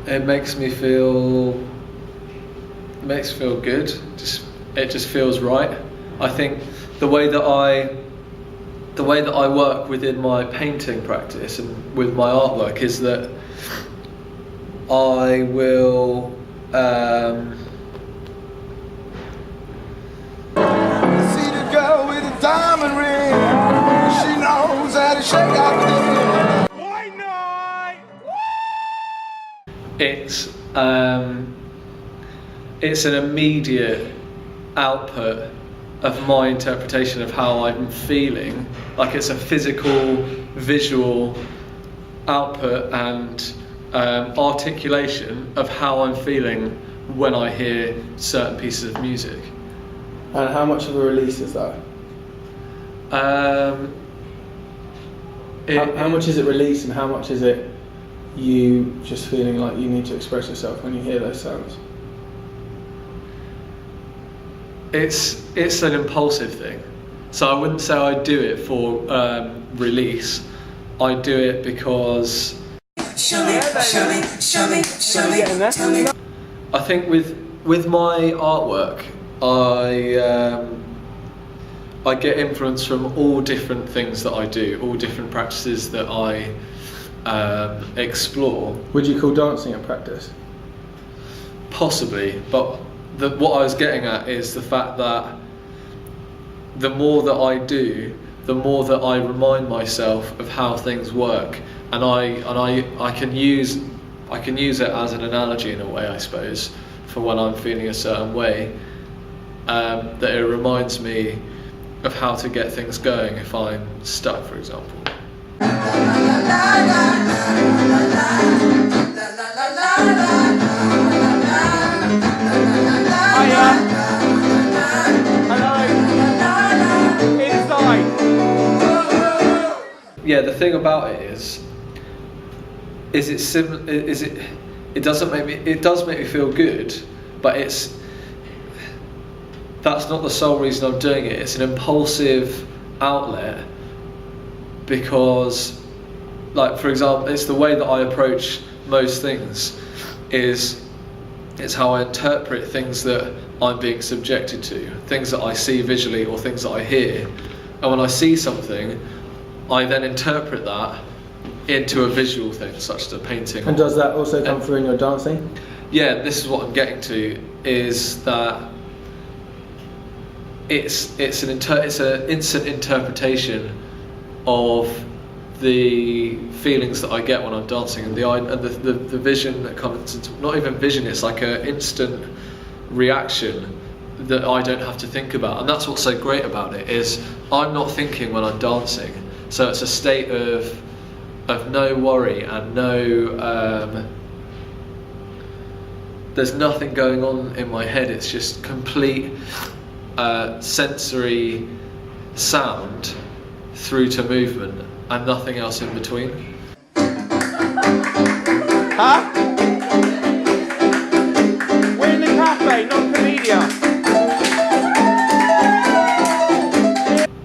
It makes me feel good. It just feels right. I think the way that I work within my painting practice and with my artwork is that I will see the girl with a diamond ring. She knows how to shake out the white night. It's an immediate output of my interpretation of how I'm feeling. Like it's a physical, visual output and articulation of how I'm feeling when I hear certain pieces of music. And how much of a release is that? How much is it release and how much is it you just feeling like you need to express yourself when you hear those sounds? It's an impulsive thing. So I wouldn't say I do it for release. I do it because Show me. I think with my artwork, I get influence from all different things that I do, all different practices that I explore. Would you call dancing a practice? Possibly, but what I was getting at is the fact that the more that I do, the more that I remind myself of how things work, and I can use it as an analogy in a way, I suppose, for when I'm feeling a certain way. That it reminds me of how to get things going if I'm stuck, for example. Yeah, the thing about it it does make me feel good, but that's not the sole reason I'm doing it. It's an impulsive outlet because, like, for example, it's the way that I approach most things. It's how I interpret things that I'm being subjected to, things that I see visually or things that I hear. And when I see something, I then interpret that into a visual thing, such as a painting. And does that also come through in your dancing? Yeah, this is what I'm getting to, is that it's an instant interpretation of the feelings that I get when I'm dancing, and the vision that comes into, not even vision, it's like an instant reaction that I don't have to think about. And that's what's so great about it, is I'm not thinking when I'm dancing. So it's a state of no worry and no there's nothing going on in my head. It's just complete sensory sound through to movement and nothing else in between. Huh? We're in the cafe, not Comedia.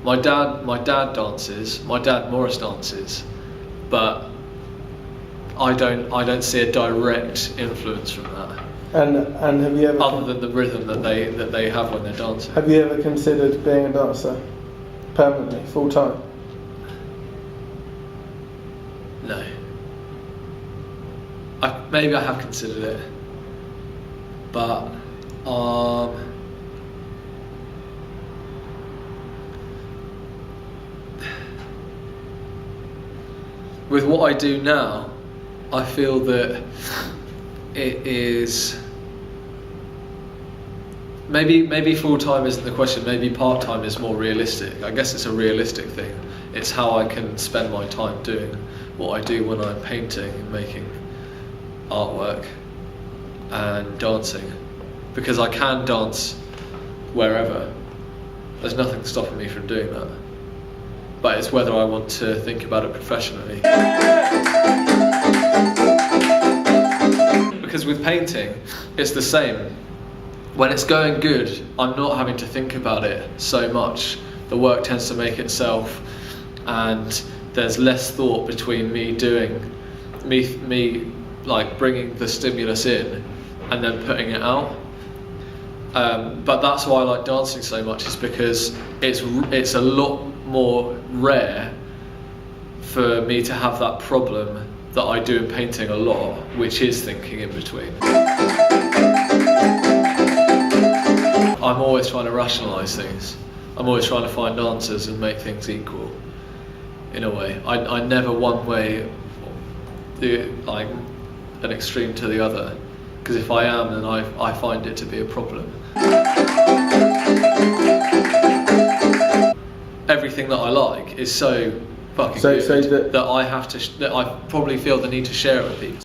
My dad dances. My dad Morris dances, but I don't see a direct influence from that. And have you ever, other than the rhythm that they have when they're dancing. Have you ever considered being a dancer permanently, full time? No. Maybe I have considered it, but with what I do now, I feel that it is maybe full time isn't the question. Maybe part time is more realistic. I guess it's a realistic thing. It's how I can spend my time doing what I do when I'm painting and making artwork and dancing, because I can dance wherever. There's nothing stopping me from doing that. But it's whether I want to think about it professionally. Because with painting, it's the same. When it's going good, I'm not having to think about it so much. The work tends to make itself, and there's less thought between me doing me like bringing the stimulus in and then putting it out. But that's why I like dancing so much, is because it's a lot more rare for me to have that problem that I do in painting a lot, which is thinking in between. I'm always trying to rationalise things. I'm always trying to find answers and make things equal, in a way. I never one way, like an extreme to the other, because if I am, then I find it to be a problem. Everything that I like is so fucking good So that I have to, that I probably feel the need to share it with people.